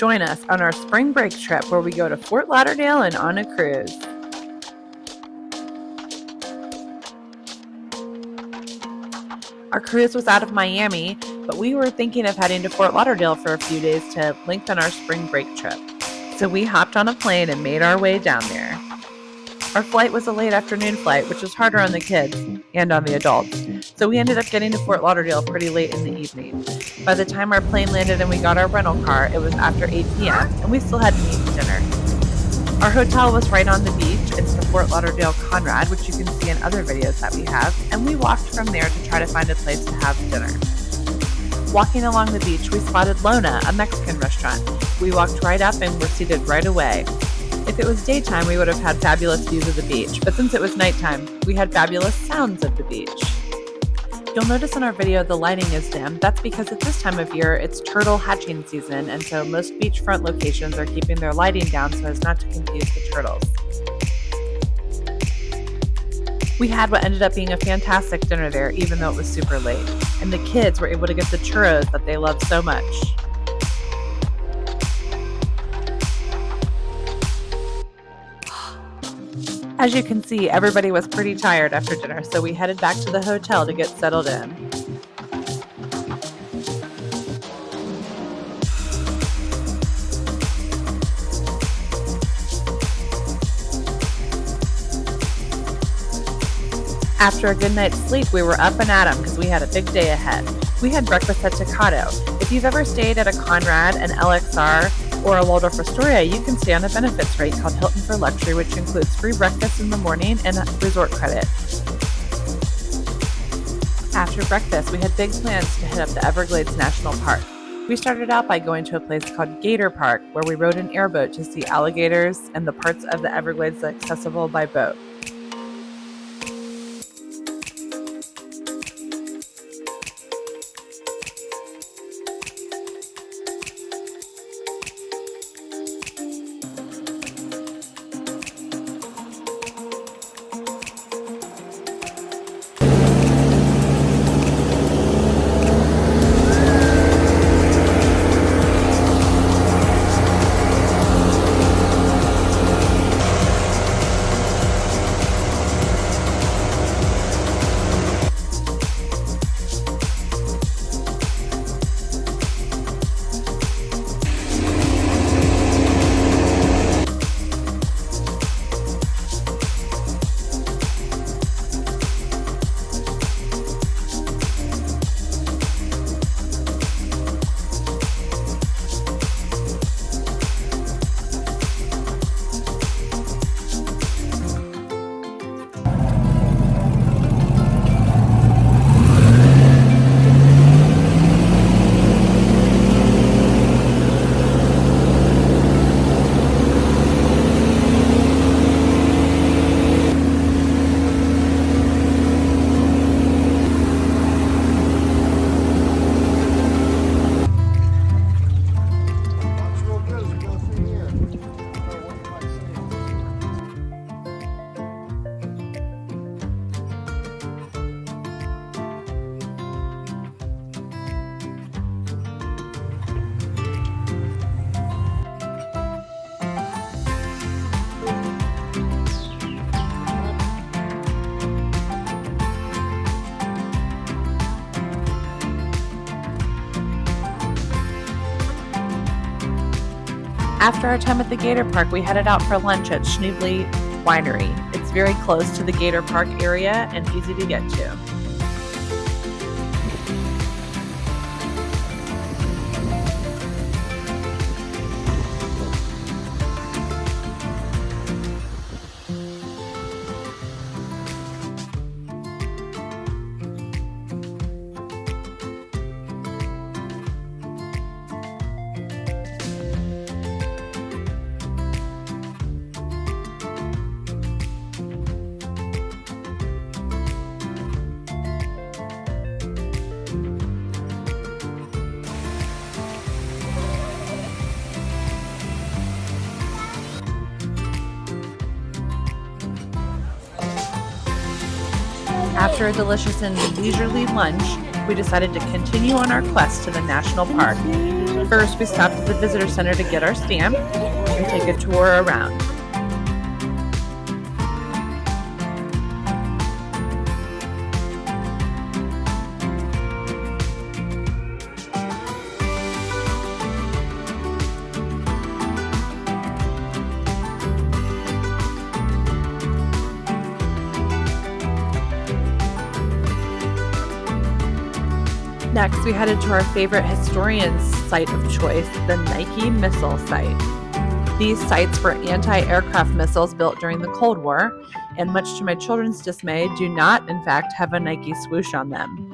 Join us on our spring break trip where we go to Fort Lauderdale and on a cruise. Our cruise was out of Miami, but we were thinking of heading to Fort Lauderdale for a few days to lengthen our spring break trip. So we hopped on a plane and made our way down there. Our flight was a late afternoon flight, which was harder on the kids and on the adults. So we ended up getting to Fort Lauderdale pretty late in the evening. By the time our plane landed and we got our rental car, it was after 8 p.m. and we still hadn't eaten dinner. Our hotel was right on the beach. It's the Fort Lauderdale Conrad, which you can see in other videos that we have, and we walked from there to try to find a place to have dinner. Walking along the beach, we spotted Lona, a Mexican restaurant. We walked right up and were seated right away. If it was daytime, we would have had fabulous views of the beach, but since it was nighttime, we had fabulous sounds of the beach. You'll notice in our video the lighting is dim. That's because at this time of year, it's turtle hatching season, and so most beachfront locations are keeping their lighting down so as not to confuse the turtles. We had what ended up being a fantastic dinner there, even though it was super late, and the kids were able to get the churros that they love so much. As you can see, everybody was pretty tired after dinner, so we headed back to the hotel to get settled in. After a good night's sleep, we were up and at 'em because we had a big day ahead. We had breakfast at Tocado. If you've ever stayed at a Conrad, an LXR, or a Waldorf Astoria, you can stay on a benefits rate called Hilton for Luxury, which includes free breakfast in the morning and resort credit. After breakfast, we had big plans to hit up the Everglades National Park. We started out by going to a place called Gator Park, where we rode an airboat to see alligators and the parts of the Everglades accessible by boat. After our time at the Gator Park, we headed out for lunch at Schnoodley Winery. It's very close to the Gator Park area and easy to get to. After a delicious and leisurely lunch, we decided to continue on our quest to the national park. First, we stopped at the visitor center to get our stamp and take a tour around. Next, we headed to our favorite historian's site of choice, the Nike Missile Site. These sites were anti-aircraft missiles built during the Cold War, and much to my children's dismay, do not, in fact, have a Nike swoosh on them.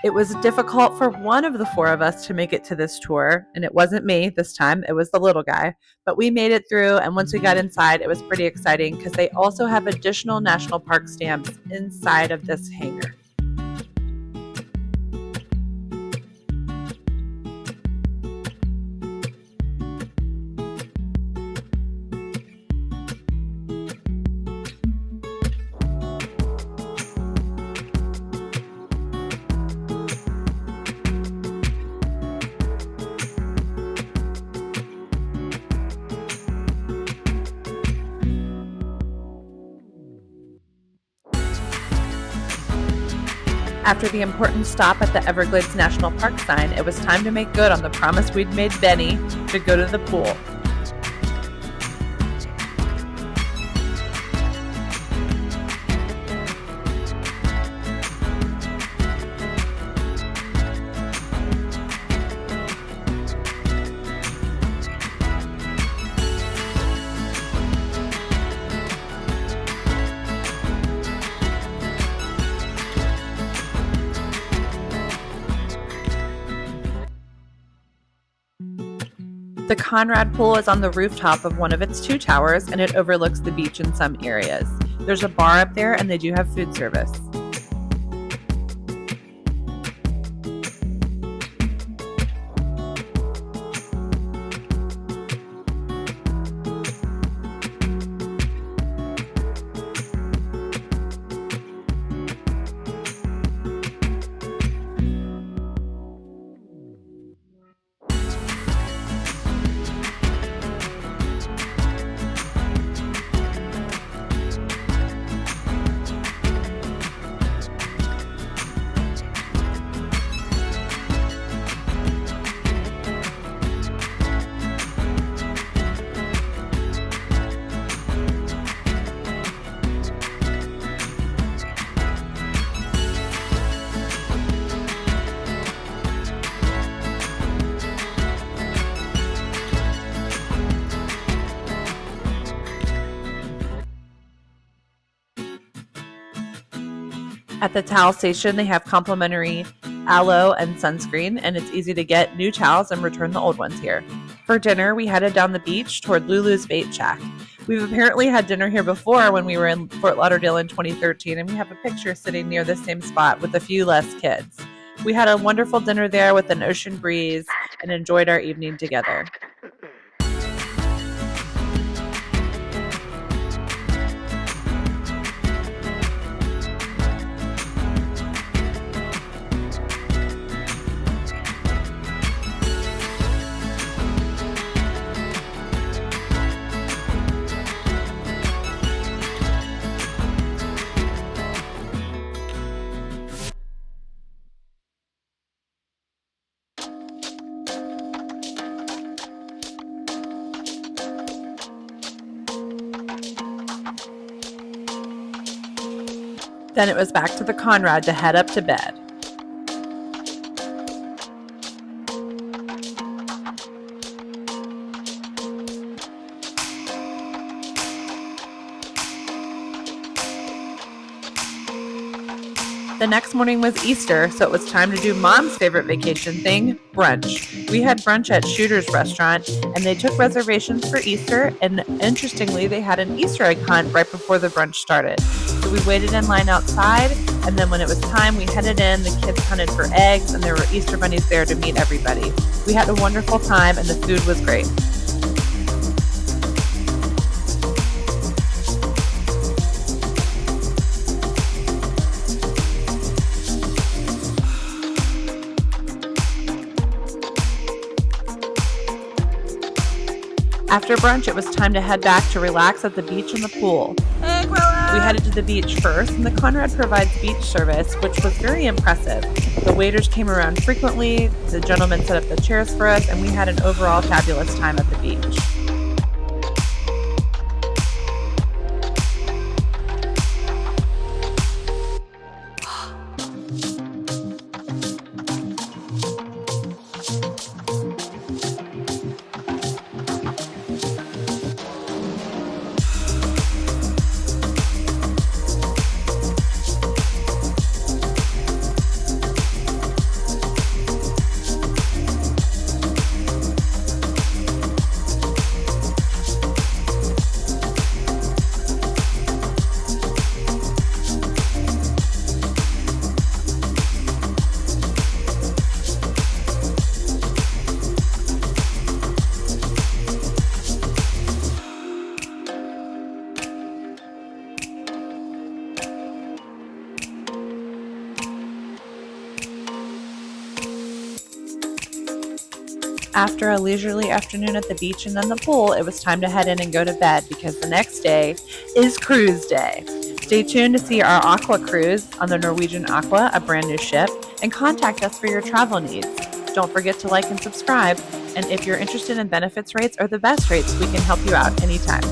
It was difficult for one of the four of us to make it to this tour, and it wasn't me this time, it was the little guy, but we made it through, and once we got inside, it was pretty exciting because they also have additional national park stamps inside of this hangar. After the important stop at the Everglades National Park sign, it was time to make good on the promise we'd made Benny to go to the pool. The Conrad pool is on the rooftop of one of its two towers, and it overlooks the beach in some areas. There's a bar up there, and they do have food service. At the towel station, they have complimentary aloe and sunscreen, and it's easy to get new towels and return the old ones here. For dinner, we headed down the beach toward Lulu's Bait Shack. We've apparently had dinner here before when we were in Fort Lauderdale in 2013, and we have a picture sitting near the same spot with a few less kids. We had a wonderful dinner there with an ocean breeze and enjoyed our evening together. Then it was back to the Conrad to head up to bed. The next morning was Easter, so it was time to do Mom's favorite vacation thing, brunch. We had brunch at Shooter's Restaurant, and they took reservations for Easter, and interestingly, they had an Easter egg hunt right before the brunch started. So we waited in line outside, and then when it was time, we headed in. The kids hunted for eggs, and there were Easter bunnies there to meet everybody. We had a wonderful time, and the food was great. After brunch, it was time to head back to relax at the beach and the pool. We headed to the beach first, and the Conrad provides beach service, which was very impressive. The waiters came around frequently, the gentleman set up the chairs for us, and we had an overall fabulous time at the beach. After a leisurely afternoon at the beach and then the pool, it was time to head in and go to bed because the next day is cruise day. Stay tuned to see our Aqua cruise on the Norwegian Aqua, a brand new ship, and contact us for your travel needs. Don't forget to like and subscribe, and if you're interested in benefits rates or the best rates, we can help you out anytime.